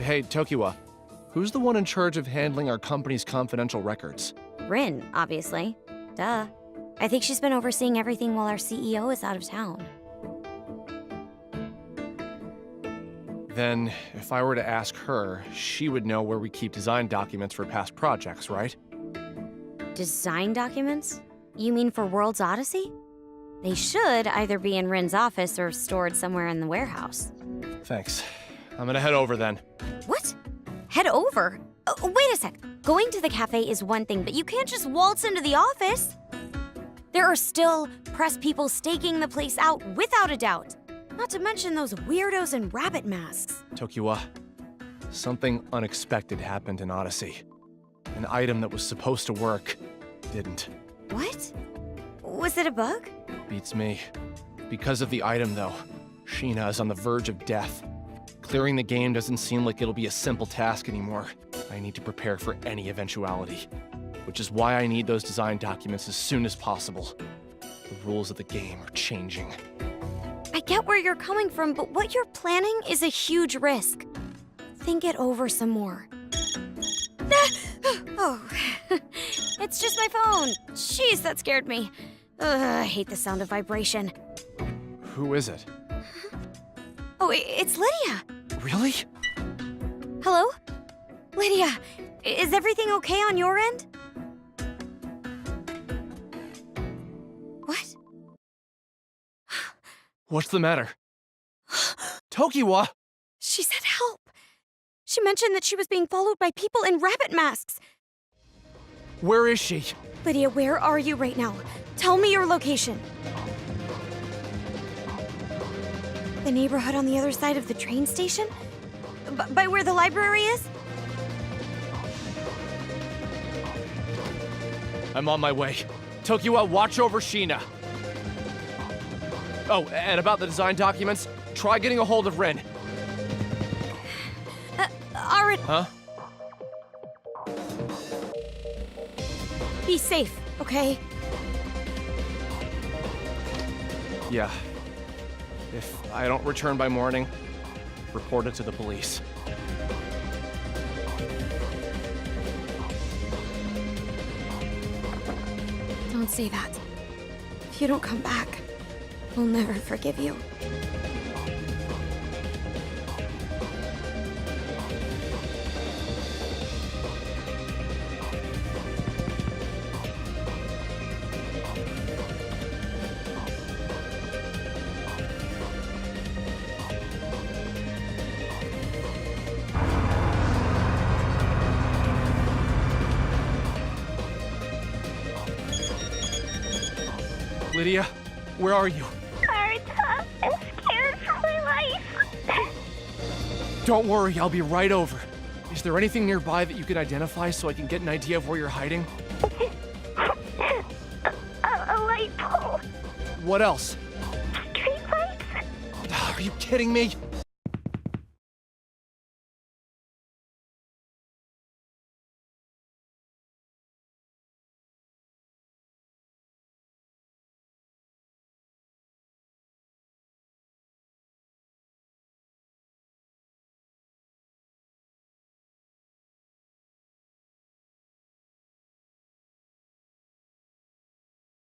Hey, Tokiwa. Who's the one in charge of handling our company's confidential records? Rin, obviously. Duh. I think she's been overseeing everything while our CEO is out of town. Then, if I were to ask her, she would know where we keep design documents for past projects, right? Design documents? You mean for World's Odyssey? They should either be in Rin's office or stored somewhere in the warehouse. Thanks. I'm gonna head over then. What? Head over? Wait a sec. Going to the cafe is one thing, but you can't just waltz into the office. There are still press people staking the place out without a doubt. Not to mention those weirdos in rabbit masks. Tokiwa, something unexpected happened in Odyssey. An item that was supposed to work didn't. What? Was it a bug? Beats me. Because of the item, though, Sheena is on the verge of death. Clearing the game doesn't seem like it'll be a simple task anymore. I need to prepare for any eventuality. Which is why I need those design documents as soon as possible. The rules of the game are changing. I get where you're coming from, but what you're planning is a huge risk. Think it over some more. Oh, it's just my phone. Jeez, that scared me. I hate the sound of vibration. Who is it? Oh, it's Lydia. Really? Hello? Lydia, is everything okay on your end? What? What's the matter? Tokiwa! She said help. She mentioned that she was being followed by people in rabbit masks. Where is she? Lydia, where are you right now? Tell me your location. The neighborhood on the other side of the train station? By where the library is? I'm on my way. Tokiwa, watch over Sheena. Oh, and about the design documents, try getting a hold of Rin. Alright. Huh? Be safe, okay? Yeah. If I don't return by morning, report it to the police. Don't say that. If you don't come back, we'll never forgive you. Lydia, where are you? Arta, I'm scared for my life. Don't worry, I'll be right over. Is there anything nearby that you can identify so I can get an idea of where you're hiding? A light pole. What else? Street lights. Are you kidding me?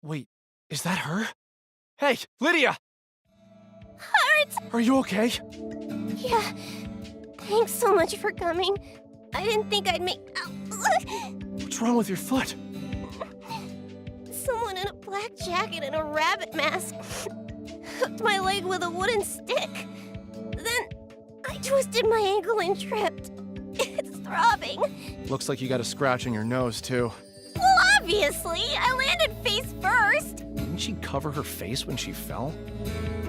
Wait, is that her? Hey, Lydia! Arta! Are you okay? Yeah. Thanks so much for coming. I didn't think I'd make... What's wrong with your foot? Someone in a black jacket and a rabbit mask hooked my leg with a wooden stick. Then I twisted my ankle and tripped. It's throbbing. Looks like you got a scratch on your nose, too. Well, obviously. I landed face first. Didn't she cover her face when she fell?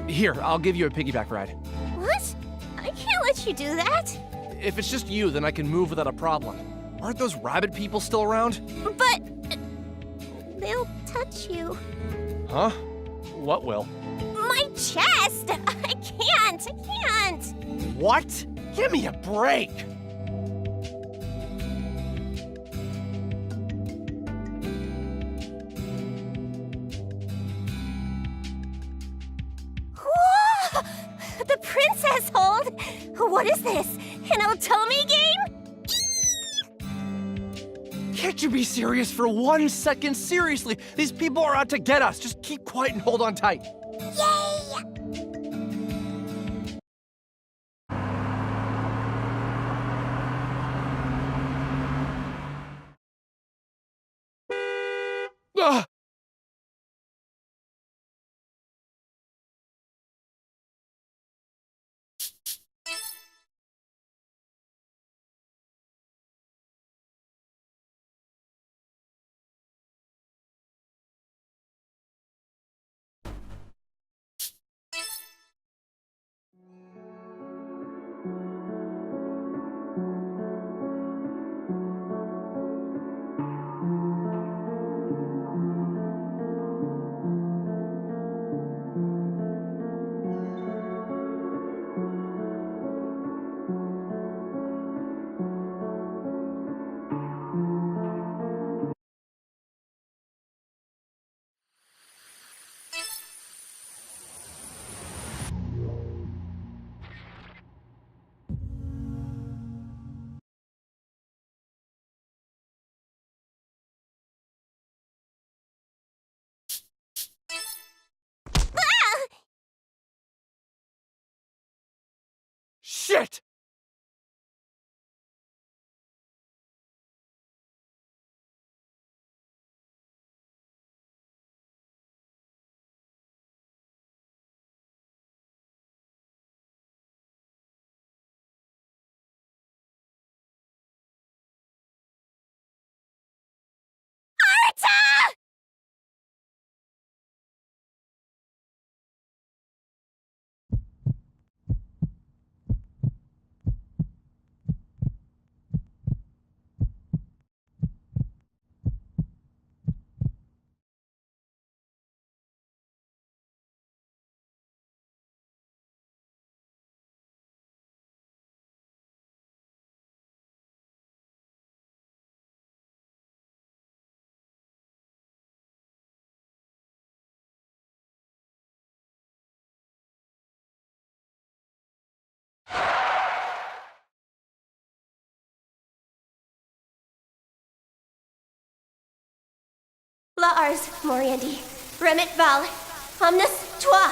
Here, I'll give you a piggyback ride. What? I can't let you do that. If it's just you, then I can move without a problem. Aren't those rabbit people still around? But... they'll touch you. Huh? What will? My chest! I can't! What? Give me a break! Whoa! The princess hold! What is this? An Otome game? Can't you be serious for 1 second? Seriously, these people are out to get us. Just keep quiet and hold on tight. Yay! Ah! Shit! La'ars, Moriendi, remit val, omnis toi.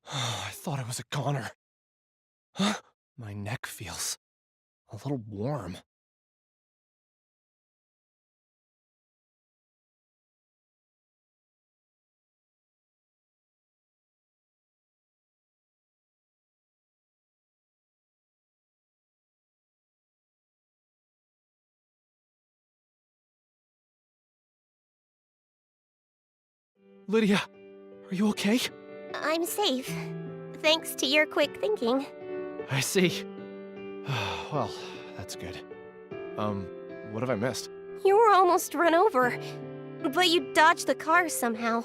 I thought I was a goner. Huh? My neck feels a little warm. Lydia, are you okay? I'm safe, thanks to your quick thinking. I see. Well, that's good. What have I missed? You were almost run over, but you dodged the car somehow.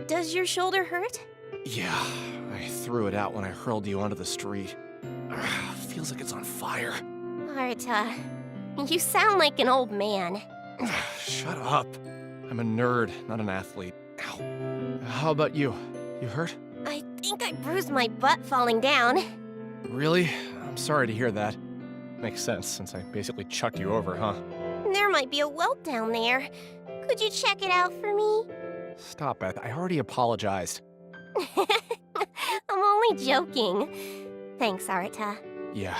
Does your shoulder hurt? Yeah, I threw it out when I hurled you onto the street. Feels like it's on fire. Arta, you sound like an old man. Shut up. I'm a nerd, not an athlete. Ow. How about you? You hurt? I think I bruised my butt falling down. Really? I'm sorry to hear that. Makes sense, since I basically chucked you over, huh? There might be a welt down there. Could you check it out for me? Stop it. I already apologized. I'm only joking. Thanks, Arta. Yeah,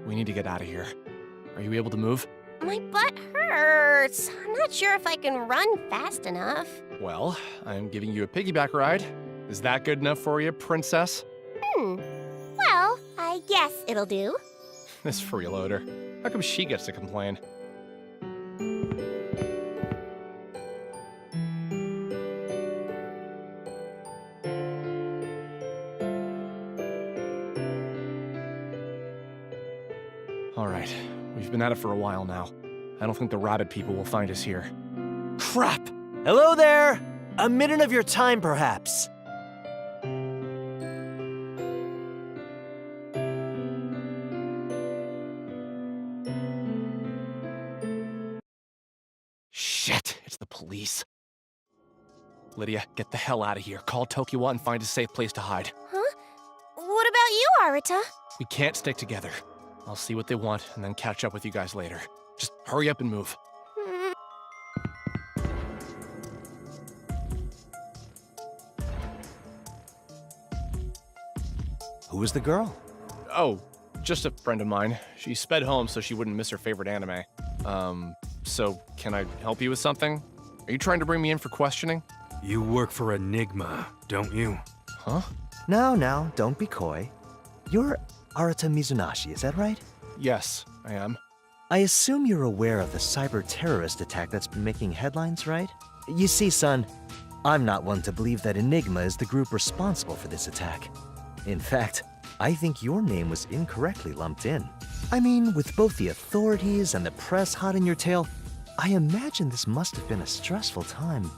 we need to get out of here. Are you able to move? My butt hurts. I'm not sure if I can run fast enough. Well, I'm giving you a piggyback ride. Is that good enough for you, princess? Well, I guess it'll do. This freeloader. How come she gets to complain? All right, we've been at it for a while now. I don't think the rabbit people will find us here. Crap! Hello there! A minute of your time, perhaps. Shit, it's the police. Lydia, get the hell out of here. Call Tokiwa and find a safe place to hide. Huh? What about you, Arata? We can't stick together. I'll see what they want and then catch up with you guys later. Just hurry up and move. Who was the girl? Oh, just a friend of mine. She sped home so she wouldn't miss her favorite anime. So can I help you with something? Are you trying to bring me in for questioning? You work for Enigma, don't you? Huh? Now, don't be coy. You're Arata Mizunashi, is that right? Yes, I am. I assume you're aware of the cyber-terrorist attack that's been making headlines, right? You see, son, I'm not one to believe that Enigma is the group responsible for this attack. In fact, I think your name was incorrectly lumped in. I mean, with both the authorities and the press hot in your tail, I imagine this must have been a stressful time.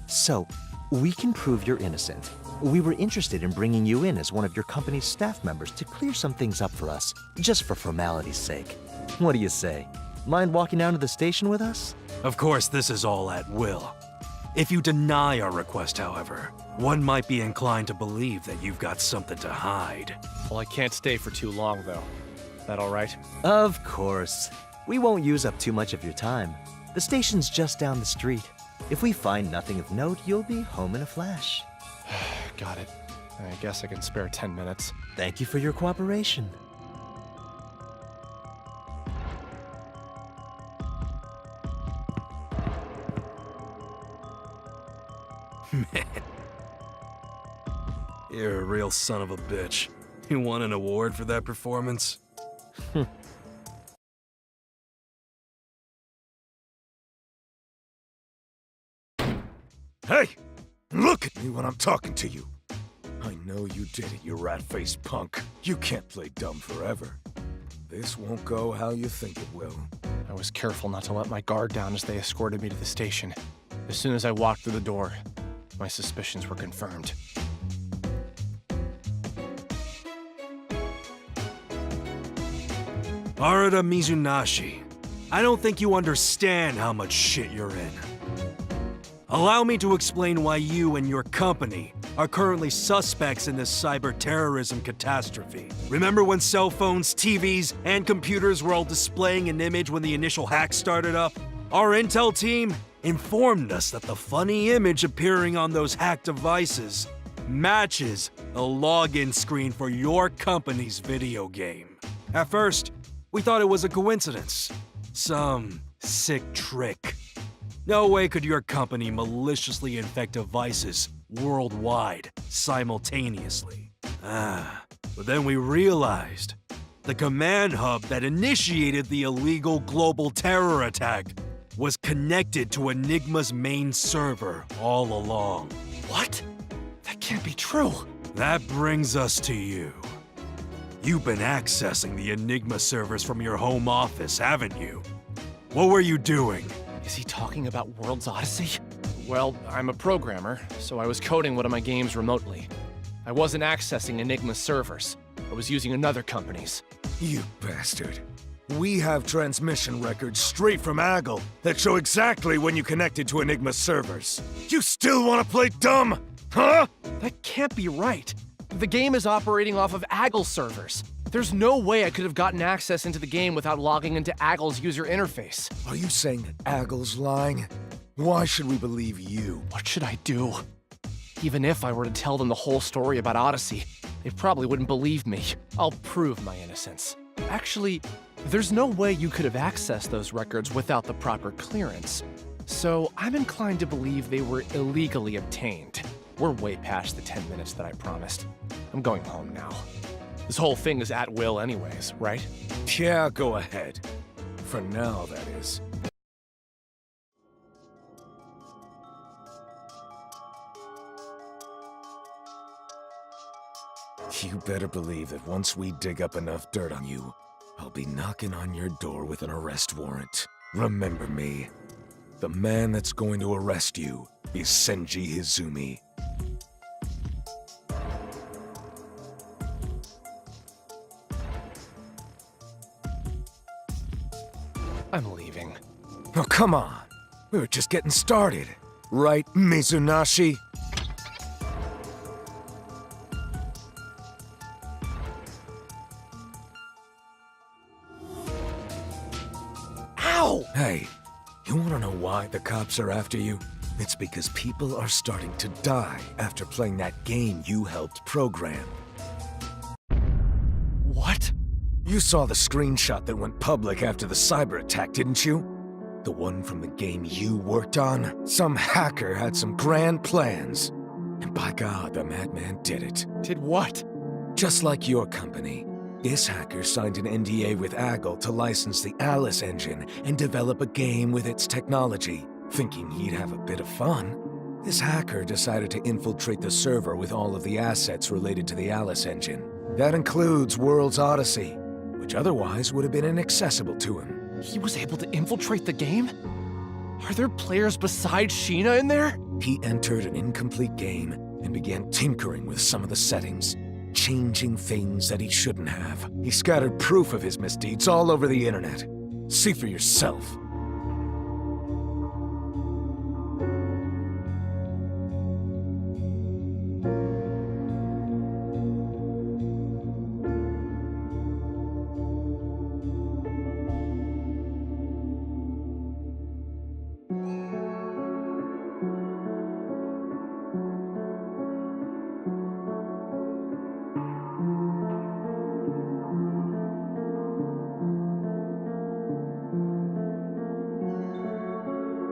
So, we can prove you're innocent. We were interested in bringing you in as one of your company's staff members to clear some things up for us, just for formality's sake. What do you say? Mind walking down to the station with us? Of course, this is all at will. If you deny our request, however, one might be inclined to believe that you've got something to hide. Well, I can't stay for too long, though. That all right? Of course. We won't use up too much of your time. The station's just down the street. If we find nothing of note, you'll be home in a flash. Got it. I guess I can spare 10 minutes. Thank you for your cooperation. Man. You're a real son of a bitch. You won an award for that performance? Hey! Look at me when I'm talking to you! I know you did it, you rat-faced punk. You can't play dumb forever. This won't go how you think it will. I was careful not to let my guard down as they escorted me to the station. As soon as I walked through the door, my suspicions were confirmed. Arata Mizunashi, I don't think you understand how much shit you're in. Allow me to explain why you and your company are currently suspects in this cyber-terrorism catastrophe. Remember when cell phones, TVs, and computers were all displaying an image when the initial hack started up? Our intel team informed us that the funny image appearing on those hacked devices matches the login screen for your company's video game. At first, we thought it was a coincidence. Some sick trick. No way could your company maliciously infect devices worldwide simultaneously. But then we realized the command hub that initiated the illegal global terror attack was connected to Enigma's main server all along. What? That can't be true. That brings us to you. You've been accessing the Enigma servers from your home office, haven't you? What were you doing? Is he talking about World's Odyssey? Well, I'm a programmer, so I was coding one of my games remotely. I wasn't accessing Enigma's servers. I was using another company's. You bastard. We have transmission records straight from Aggle that show exactly when you connected to Enigma's servers. You still want to play dumb? Huh? That can't be right. The game is operating off of Aggle's servers. There's no way I could have gotten access into the game without logging into Aggle's user interface. Are you saying that Aggle's lying? Why should we believe you? What should I do? Even if I were to tell them the whole story about Odyssey, they probably wouldn't believe me. I'll prove my innocence. Actually, there's no way you could have accessed those records without the proper clearance. So I'm inclined to believe they were illegally obtained. We're way past the 10 minutes that I promised. I'm going home now. This whole thing is at will anyways, right? Yeah, go ahead. For now, that is. You better believe that once we dig up enough dirt on you, I'll be knocking on your door with an arrest warrant. Remember me. The man that's going to arrest you is Senji Izumi. I'm leaving. Oh, come on. We were just getting started. Right, Mizunashi? Ow! Hey, you wanna know why the cops are after you? It's because people are starting to die after playing that game you helped program. What? You saw the screenshot that went public after the cyber attack, didn't you? The one from the game you worked on? Some hacker had some grand plans. And by God, the madman did it. Did what? Just like your company, this hacker signed an NDA with Aggle to license the Alice engine and develop a game with its technology. Thinking he'd have a bit of fun, this hacker decided to infiltrate the server with all of the assets related to the Alice engine. That includes World's Odyssey, which otherwise would have been inaccessible to him. He was able to infiltrate the game? Are there players besides Sheena in there? He entered an incomplete game and began tinkering with some of the settings, changing things that he shouldn't have. He scattered proof of his misdeeds all over the internet. See for yourself.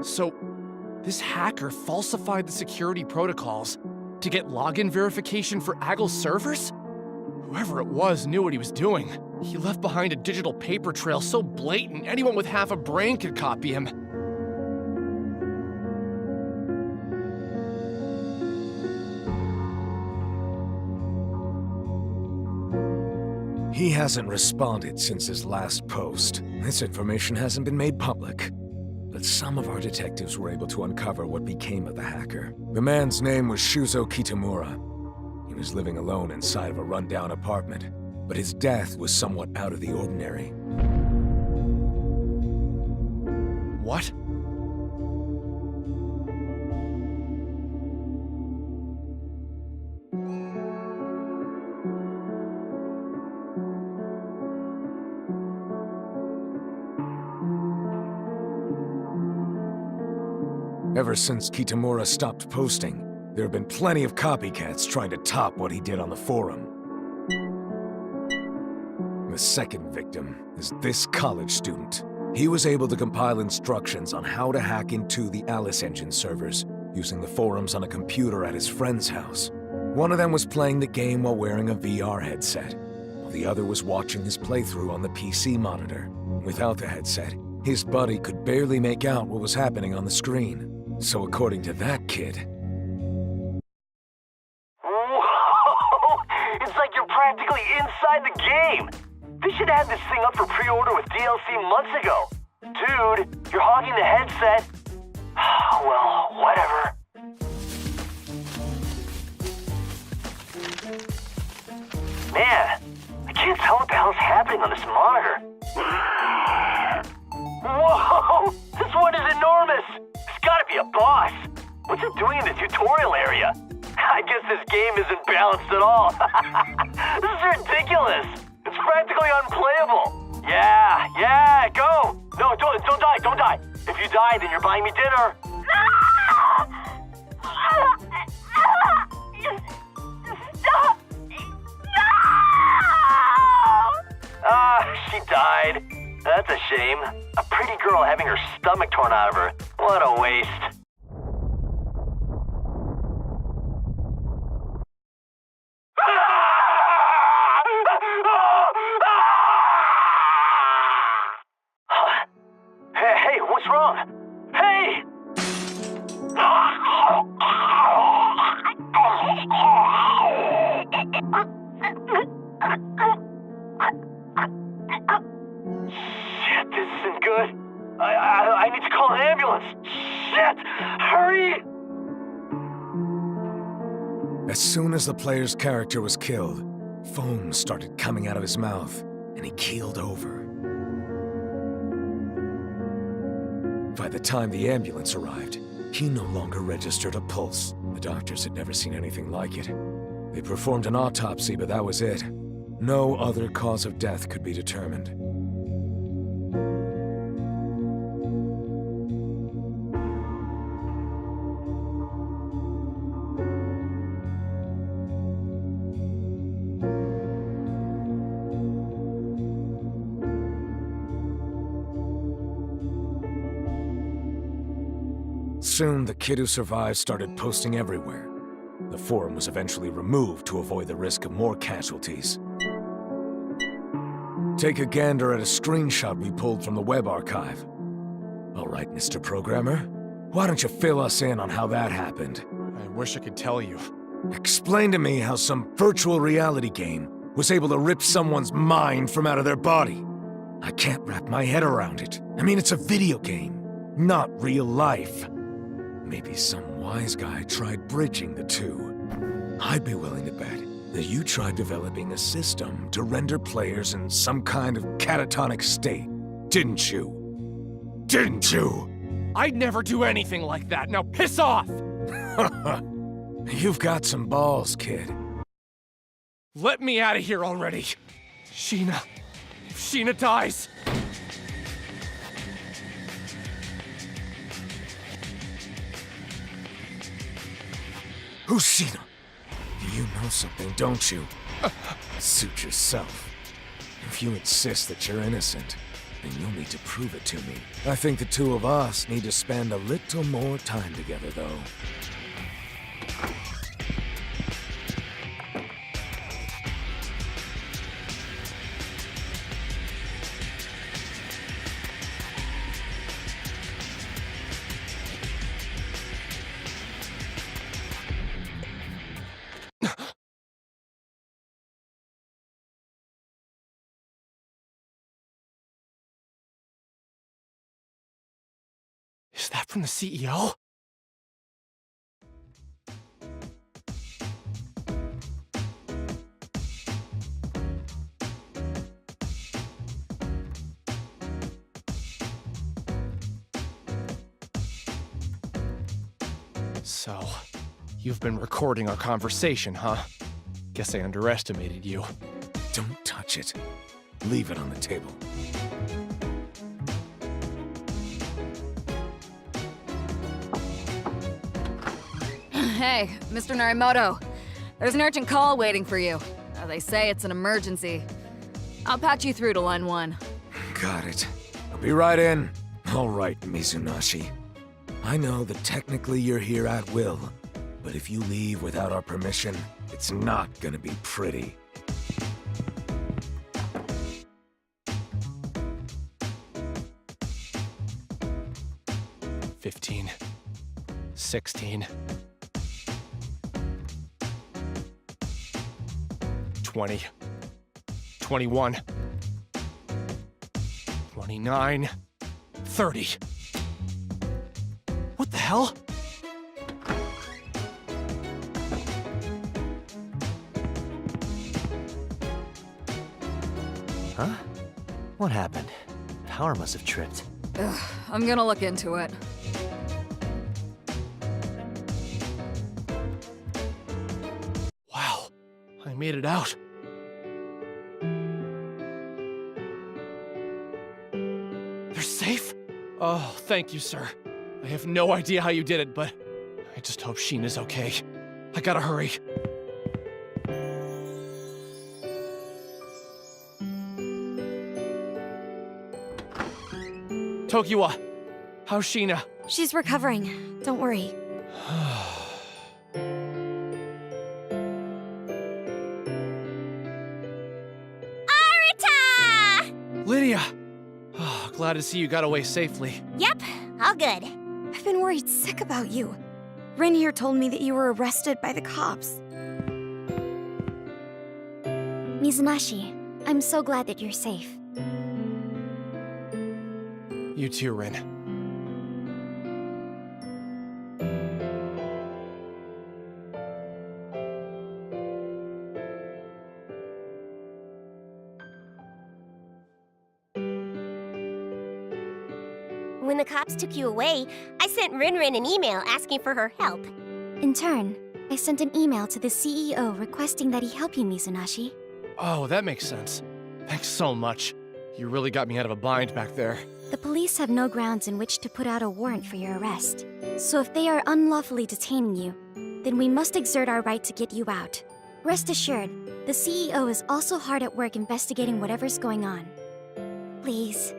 So, this hacker falsified the security protocols to get login verification for Aggle's servers? Whoever it was knew what he was doing. He left behind a digital paper trail so blatant anyone with half a brain could copy him. He hasn't responded since his last post. This information hasn't been made public. But some of our detectives were able to uncover what became of the hacker. The man's name was Shuzo Kitamura. He was living alone inside of a rundown apartment, but his death was somewhat out of the ordinary. What? Ever since Kitamura stopped posting, there have been plenty of copycats trying to top what he did on the forum. The second victim is this college student. He was able to compile instructions on how to hack into the Alice Engine servers, using the forums on a computer at his friend's house. One of them was playing the game while wearing a VR headset, while the other was watching his playthrough on the PC monitor. Without the headset, his buddy could barely make out what was happening on the screen. So according to that kid... Whoa! It's like you're practically inside the game! They should have this thing up for pre-order with DLC months ago. Dude, you're hogging the headset. Well, whatever. Man, I can't tell what the hell's happening on this monitor. Whoa! This one is enormous! It's gotta be a boss! What's it doing in the tutorial area? I guess this game isn't balanced at all. This is ridiculous! It's practically unplayable! Yeah, go! No, don't die! If you die, then you're buying me dinner! Stop! No! She died. That's a shame. A pretty girl having her stomach torn out of her. What a waste. Hey, what's wrong? Hey! Shit, this isn't good. I need to call an ambulance. as the player's character was killed, foam started coming out of his mouth, and he keeled over. By the time the ambulance arrived, he no longer registered a pulse. The doctors had never seen anything like it. They performed an autopsy, but that was it. No other cause of death could be determined. Soon, the kid who survived started posting everywhere. The forum was eventually removed to avoid the risk of more casualties. Take a gander at a screenshot we pulled from the web archive. All right, Mr. Programmer, why don't you fill us in on how that happened? I wish I could tell you. Explain to me how some virtual reality game was able to rip someone's mind from out of their body. I can't wrap my head around it. I mean, it's a video game, not real life. Maybe some wise guy tried bridging the two. I'd be willing to bet that you tried developing a system to render players in some kind of catatonic state, didn't you? Didn't you? I'd never do anything like that. Now piss off! You've got some balls, kid. Let me out of here already. Sheena. If Sheena dies. Who's Sheena? You know something, don't you? Suit yourself. If you insist that you're innocent, then you'll need to prove it to me. I think the two of us need to spend a little more time together, though. Is that from the CEO? So, you've been recording our conversation, huh? Guess I underestimated you. Don't touch it. Leave it on the table. Hey, Mr. Narimoto. There's an urgent call waiting for you. They say it's an emergency. I'll patch you through to line 1. Got it. I'll be right in. All right, Mizunashi. I know that technically you're here at will, but if you leave without our permission, it's not gonna be pretty. $15, $16, $20, $21, $29, $30. What the hell? Huh? What happened? Power must have tripped. I'm gonna look into it. Wow, I made it out. They're safe? Oh, thank you, sir. I have no idea how you did it, but I just hope Sheena's okay. I gotta hurry. Tokiwa, how's Sheena? She's recovering. Don't worry. Arita! Lydia! Oh, glad to see you got away safely. Yep, all good. I've been worried sick about you. Rin here told me that you were arrested by the cops. Mizunashi, I'm so glad that you're safe. You too, Rin. when the cops took you away, I sent Rin an email asking for her help. In turn, I sent an email to the CEO requesting that he help you, Mizunaishi. Oh, that makes sense. Thanks so much. You really got me out of a bind back there. The police have no grounds in which to put out a warrant for your arrest. So if they are unlawfully detaining you, then we must exert our right to get you out. Rest assured, the CEO is also hard at work investigating whatever's going on. Please,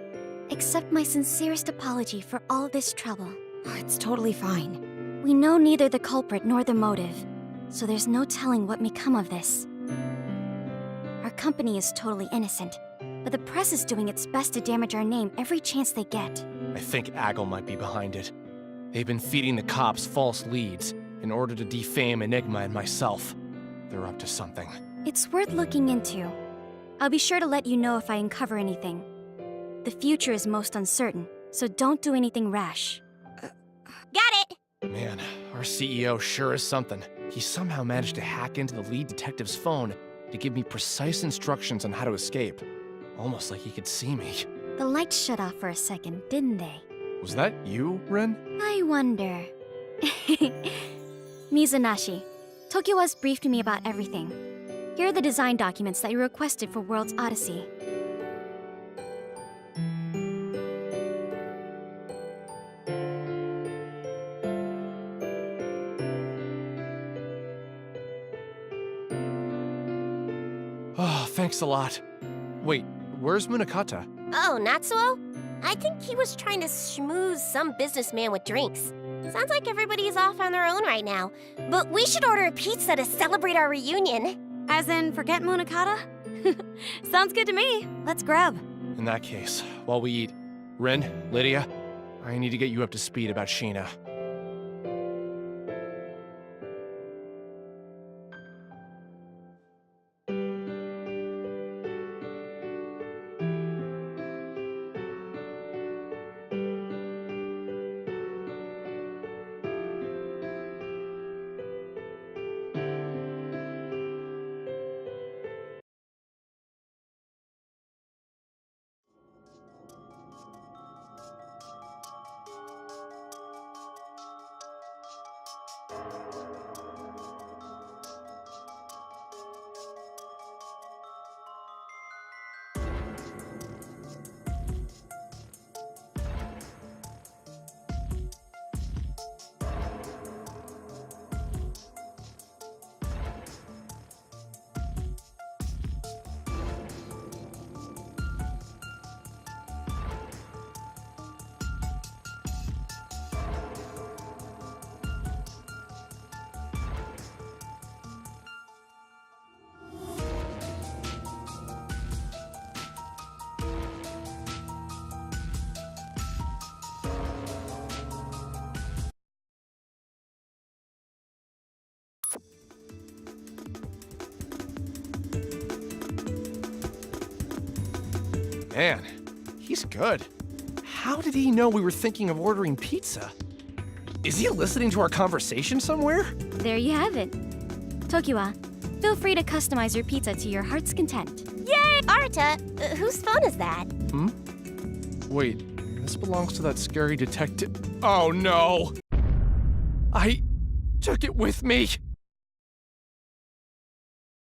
accept my sincerest apology for all this trouble. It's totally fine. We know neither the culprit nor the motive, so there's no telling what may come of this. Our company is totally innocent, but the press is doing its best to damage our name every chance they get. I think Aggle might be behind it. They've been feeding the cops false leads in order to defame Enigma and myself. They're up to something. It's worth looking into. I'll be sure to let you know if I uncover anything. The future is most uncertain, so don't do anything rash. Got it! Man, our CEO sure is something. He somehow managed to hack into the lead detective's phone to give me precise instructions on how to escape. Almost like he could see me. The lights shut off for a second, didn't they? Was that you, Rin? I wonder. Mizunaishi, Tokiwa's briefed me about everything. Here are the design documents that you requested for World's Odyssey. Oh, thanks a lot. Wait, where's Munakata? Oh, Natsuo? I think he was trying to schmooze some businessman with drinks. Sounds like everybody's off on their own right now. But we should order a pizza to celebrate our reunion. As in, forget Munakata? Sounds good to me. Let's grab. In that case, while we eat, Rin, Lydia, I need to get you up to speed about Sheena. Man, he's good. How did he know we were thinking of ordering pizza? Is he listening to our conversation somewhere? There you have it. Tokiwa, feel free to customize your pizza to your heart's content. Yay! Arata, whose phone is that? Wait, this belongs to that scary detective. Oh no! I took it with me!